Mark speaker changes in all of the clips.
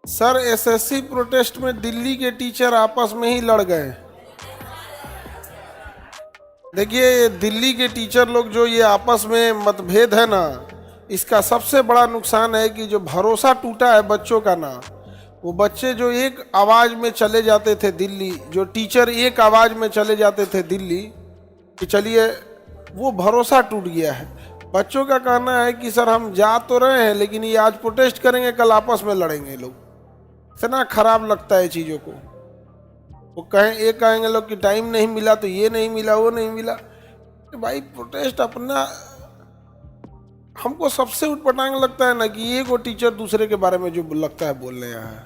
Speaker 1: Sir SSC protest में दिल्ली के teacher आपस में ही लड़ गए। देखिए दिल्ली के टीचर लोग जो ये आपस में मतभेद है ना, इसका सबसे बड़ा नुकसान है कि जो भरोसा टूटा है बच्चों का ना, वो बच्चे जो एक आवाज़ में चले जाते थे दिल्ली, जो टीचर एक आवाज़ में चले जाते थे दिल्ली कि चलिए, वो भरोसा टूट गया है। बच्चों का कहना है कि सर हम जा तो रहे हैं लेकिन ये आज प्रोटेस्ट करेंगे, कल आपस में लड़ेंगे लोग। इतना खराब लगता है चीज़ों को। वो कहेंगे लोग कि टाइम नहीं मिला तो ये नहीं मिला, वो नहीं मिला। तो भाई प्रोटेस्ट अपना, हमको सबसे उटपटांग लगता है ना कि ये को टीचर दूसरे के बारे में जो लगता है बोलने यहाँ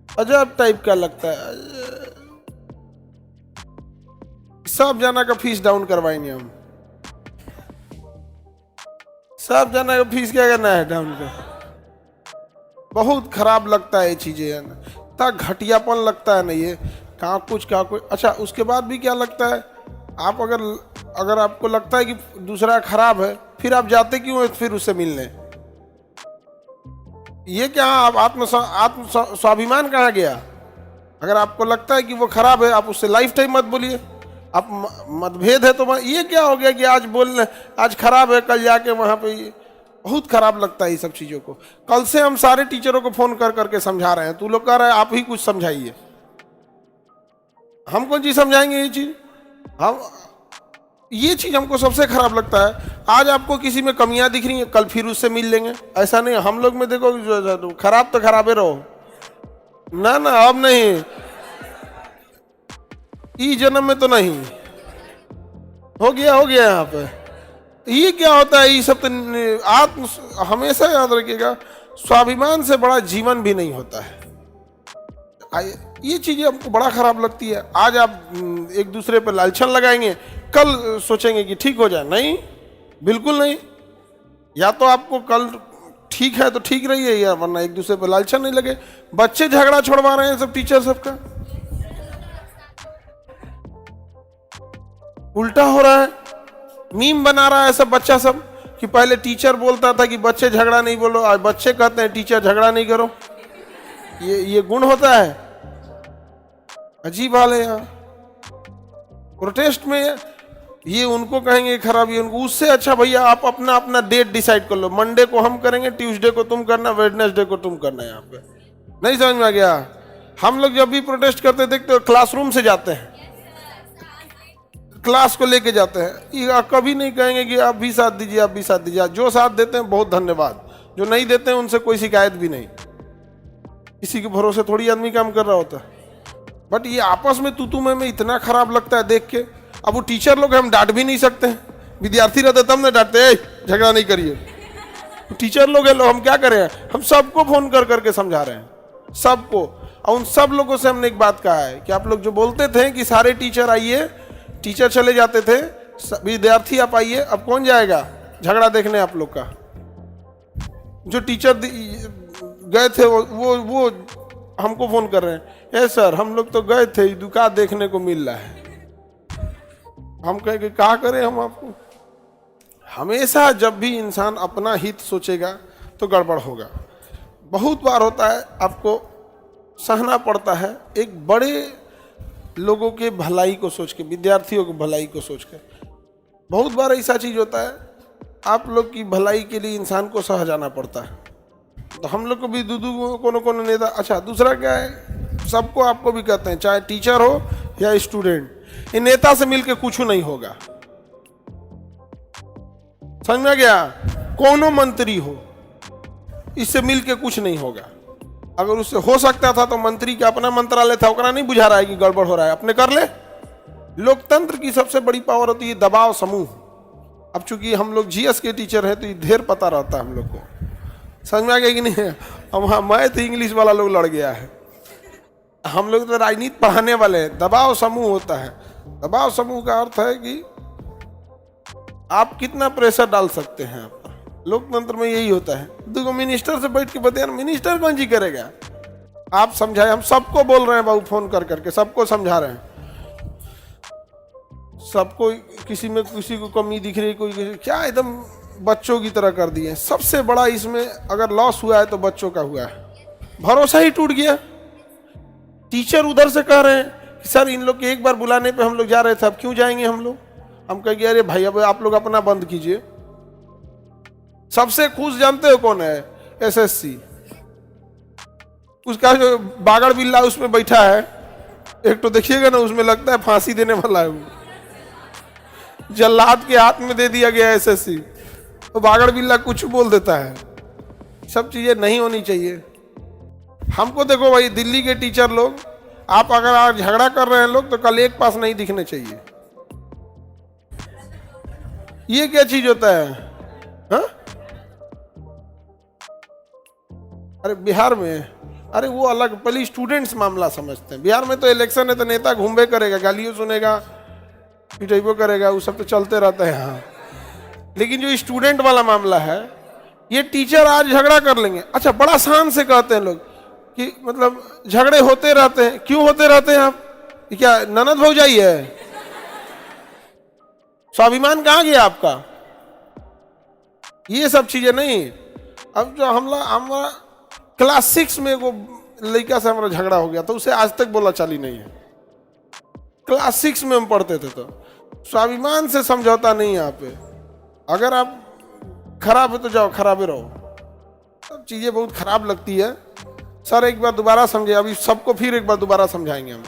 Speaker 1: अजब टाइप का लगता है। सब जना का फीस डाउन करवाएंगे हम, सब जना का फीस क्या करना है डाउन कर। बहुत खराब लगता है ये चीजें, है ना, इतना घटियापन लगता है ना ये, कहाँ कुछ कहाँ कुछ। अच्छा उसके बाद भी क्या लगता है, आप अगर आपको लगता है कि दूसरा खराब है, फिर आप जाते क्यों है फिर उससे मिलने? ये क्या, आप आत्म स्वाभिमान कहाँ गया? अगर आपको लगता है कि वो खराब है, आप उससे लाइफ टाइम मत बोलिए। आप मतभेद है तो ये क्या हो गया कि आज बोलने आज खराब है, कल जाके वहाँ पे बहुत खराब लगता है ये सब चीज़ों को। कल से हम सारे टीचरों को फोन कर करके समझा रहे हैं, तू लोग कह रहे हैं आप ही कुछ समझाइए। हम कौन चीज़ समझाएंगे ये चीज़? हम ये चीज़ हमको सबसे खराब लगता है। आज आपको किसी में कमियां दिख रही हैं, कल फिर उससे मिल लेंगे। ऐसा नहीं, हम लोग में देखो जो खराब तो खराबे रहो ना ना, अब नहीं, इस जन्म में तो नहीं, हो गया यहाँ पे। ये क्या होता है, ये सब तो आत्म, हमेशा याद रखिएगा, स्वाभिमान से बड़ा जीवन भी नहीं होता है। ये चीजें हमको बड़ा खराब लगती है। आज आप एक दूसरे पर लालछन लगाएंगे, कल सोचेंगे कि ठीक हो जाए, नहीं, बिल्कुल नहीं। या तो आपको कल ठीक है तो ठीक रहिए, या वरना एक दूसरे पर लालछन नहीं लगे। बच्चे झगड़ा छोड़वा रहे हैं सब, टीचर सबका उल्टा हो रहा है। मीम बना रहा है सब बच्चा सब कि पहले टीचर बोलता था कि बच्चे झगड़ा नहीं बोलो, आज बच्चे कहते हैं टीचर झगड़ा नहीं करो। ये गुण होता है, अजीब हाल है यहाँ। प्रोटेस्ट में ये उनको कहेंगे खराब, ये उनको। उससे अच्छा भैया आप अपना अपना डेट डिसाइड कर लो, मंडे को हम करेंगे, ट्यूसडे को तुम करना, वेडनेसडे को तुम करना। यहाँ पे नहीं समझ में आ गया? हम लोग जब भी प्रोटेस्ट करते देखते हो क्लासरूम से जाते हैं, क्लास को लेके जाते हैं। कभी नहीं कहेंगे कि आप भी साथ दीजिए, आप भी साथ दीजिए। जो साथ देते हैं बहुत धन्यवाद, जो नहीं देते हैं उनसे कोई शिकायत भी नहीं। किसी के भरोसे थोड़ी आदमी काम कर रहा होता है। बट ये आपस में तू में इतना खराब लगता है देख के। अब वो टीचर लोग हम डांट भी नहीं सकते हैं, विद्यार्थी रहते तब नहीं डांटते, झगड़ा नहीं करिए। टीचर लोग है, हम क्या करें, हम सबको फोन कर करके समझा रहे हैं, सबको। और उन सब लोगों से हमने एक बात कहा है कि आप लोग जो बोलते थे कि सारे टीचर आइए, टीचर चले जाते थे, विद्यार्थी आप आइए, अब कौन जाएगा झगड़ा देखने आप लोग का? जो टीचर गए थे वो हमको फोन कर रहे हैं, सर हम लोग तो गए थे, दुकान देखने को मिल रहा है। हम कहेंगे क्या करें हम आपको? हमेशा जब भी इंसान अपना हित सोचेगा तो गड़बड़ होगा। बहुत बार होता है, आपको सहना पड़ता है एक बड़े लोगों के भलाई को सोच के, विद्यार्थियों की भलाई को सोच के। बहुत बार ऐसा चीज होता है, आप लोग की भलाई के लिए इंसान को सह जाना पड़ता है। तो हम लोग को भी कोनो नेता। अच्छा दूसरा क्या है, सबको आपको भी कहते हैं, चाहे टीचर हो या स्टूडेंट, ये नेता से मिलके कुछ नहीं होगा। समझ में आ गया? कोनो मंत्री हो, इससे मिलके कुछ नहीं होगा। अगर उससे हो सकता था तो मंत्री का अपना मंत्रालय था, ओकरा नहीं बुझा रहा है कि गड़बड़ हो रहा है, अपने कर ले। लोकतंत्र की सबसे बड़ी पावर होती है दबाव समूह। अब चूंकि हम लोग जीएस के टीचर हैं तो ये ढेर पता रहता है हम लोग को। समझ में आ गया कि नहीं? अब हाँ, मैथ इंग्लिश वाला लोग लड़ गया है, हम लोग तो राजनीति पढ़ाने वाले हैं। दबाव समूह होता है। दबाव समूह का अर्थ है कि आप कितना प्रेशर डाल सकते हैं आप। लोकतंत्र में यही होता है। देखो मिनिस्टर से बैठ के बताया, मिनिस्टर कौन जी करेगा? आप समझाए, हम सबको बोल रहे हैं बाबू, फोन कर करके सबको समझा रहे हैं, सबको। किसी में किसी को कमी दिख रही, कोई क्या एकदम बच्चों की तरह कर दिए। सबसे बड़ा इसमें अगर लॉस हुआ है तो बच्चों का हुआ है। भरोसा ही टूट गया। टीचर उधर से कह रहे हैं कि सर इन लोग के एक बार बुलाने पे हम लोग जा रहे थे, अब क्यों जाएंगे हम लोग। हम कहेंगे अरे भाई अब आप लोग अपना बंद कीजिए। सबसे खुश जानते हो कौन है? एसएससी। उसका जो बागड़ बिल्ला उसमें बैठा है, एक तो देखिएगा ना, उसमें लगता है फांसी देने वाला है वो। जल्लाद के हाथ में दे दिया गया एसएससी, तो बागड़ बिल्ला कुछ बोल देता है। सब चीजें नहीं होनी चाहिए। हमको देखो भाई, दिल्ली के टीचर लोग, आप अगर आज झगड़ा कर रहे हैं लोग, तो कल एक पास नहीं दिखने चाहिए। ये क्या चीज होता है? हा? अरे बिहार में, अरे वो अलग, पहले स्टूडेंट्स मामला समझते हैं। बिहार में तो इलेक्शन है तो नेता घूमबे करेगा, गालियों सुनेगा, पिटाइबो करेगा, वो सब तो चलते रहता है यहाँ। लेकिन जो स्टूडेंट वाला मामला है, ये टीचर आज झगड़ा कर लेंगे। अच्छा, बड़ा शान से कहते हैं लोग कि मतलब झगड़े होते रहते हैं। क्यों होते रहते हैं आप? क्या ननद भौजाई है? स्वाभिमान कहाँ गया आपका? ये सब चीजें नहीं। अब जो हमारा क्लास 6 में वो लड़का से हमारा झगड़ा हो गया, तो उसे आज तक बोला चाली नहीं है। क्लास 6 में हम पढ़ते थे। तो स्वाभिमान से समझौता नहीं है यहाँ पे। अगर आप खराब है तो जाओ, खराबे रहो। सब चीजें बहुत खराब लगती है। सर एक बार दोबारा समझे, अभी सबको फिर एक बार दोबारा समझाएंगे हम।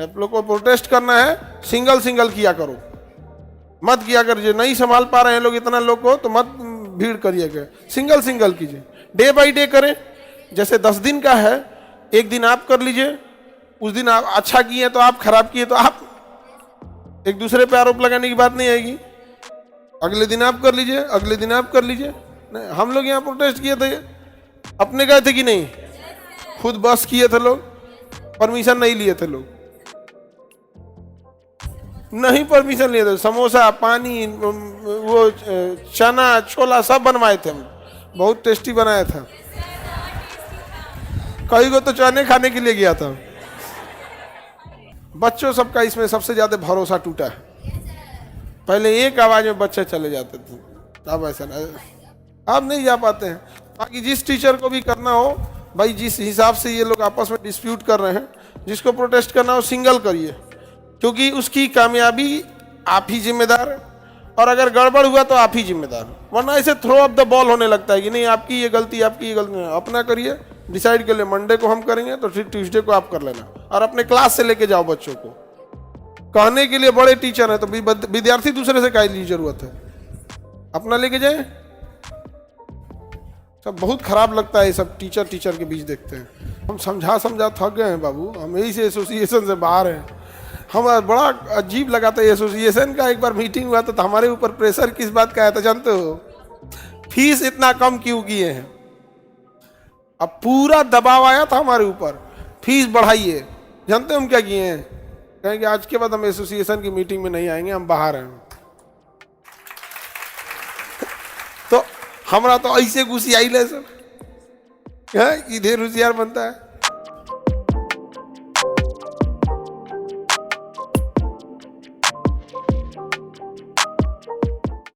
Speaker 1: आप लोग को प्रोटेस्ट करना है, सिंगल सिंगल किया करो, मत किया कर। जो नहीं संभाल पा रहे हैं लोग इतना लोग को, तो मत भीड़ करिएगा, सिंगल सिंगल कीजिए। डे बाई डे करें। जैसे 10 दिन का है, एक दिन आप कर लीजिए, उस दिन आप अच्छा किए तो आप, खराब किए तो आप। एक दूसरे पे आरोप लगाने की बात नहीं आएगी। अगले दिन आप कर लीजिए, अगले दिन आप कर लीजिए। नहीं, हम लोग यहाँ प्रोटेस्ट किए थे, अपने गए थे कि नहीं? खुद बस किए थे लोग, परमिशन नहीं लिए थे लोग, नहीं परमिशन लिए थे। समोसा, पानी, वो चना छोला सब बनवाए थे हम, बहुत टेस्टी बनाया था। कई को तो चने खाने के लिए गया था। बच्चों सबका इसमें सबसे ज्यादा भरोसा टूटा है। पहले एक आवाज में बच्चे चले जाते थे, अब ऐसा नहीं, अब नहीं जा पाते हैं। बाकी जिस टीचर को भी करना हो भाई, जिस हिसाब से ये लोग आपस में डिस्प्यूट कर रहे हैं, जिसको प्रोटेस्ट करना हो सिंगल करिए, क्योंकि उसकी कामयाबी आप ही जिम्मेदार है, और अगर गड़बड़ हुआ तो आप ही जिम्मेदार। वरना ऐसे थ्रो अप द बॉल होने लगता है कि नहीं आपकी ये गलती, आपकी ये गलती नहीं। अपना करिए, डिसाइड कर ले, मंडे को हम करेंगे तो फिर ट्यूसडे को आप कर लेना, और अपने क्लास से लेके जाओ बच्चों को। कहने के लिए बड़े टीचर हैं, तो विद्यार्थी दूसरे से काय ली जरूरत है, अपना लेके जाए। सब बहुत खराब लगता है ये सब टीचर के बीच देखते हैं। हम समझा थक गए हैं बाबू, हम यही से एसोसिएशन से बाहर हैं। हमारा बड़ा अजीब लगा था एसोसिएशन का। एक बार मीटिंग हुआ तो हमारे ऊपर प्रेशर किस बात का आया था जानते हो? फीस इतना कम क्यों किए हैं? अब पूरा दबाव आया था हमारे ऊपर, फीस बढ़ाइए। जानते हो हम क्या किए हैं? कहेंगे आज के बाद हम एसोसिएशन की मीटिंग में नहीं आएंगे, हम बाहर हैं। तो हमारा तो ऐसे घुसी आई ले सब, इधर होशियार बनता है।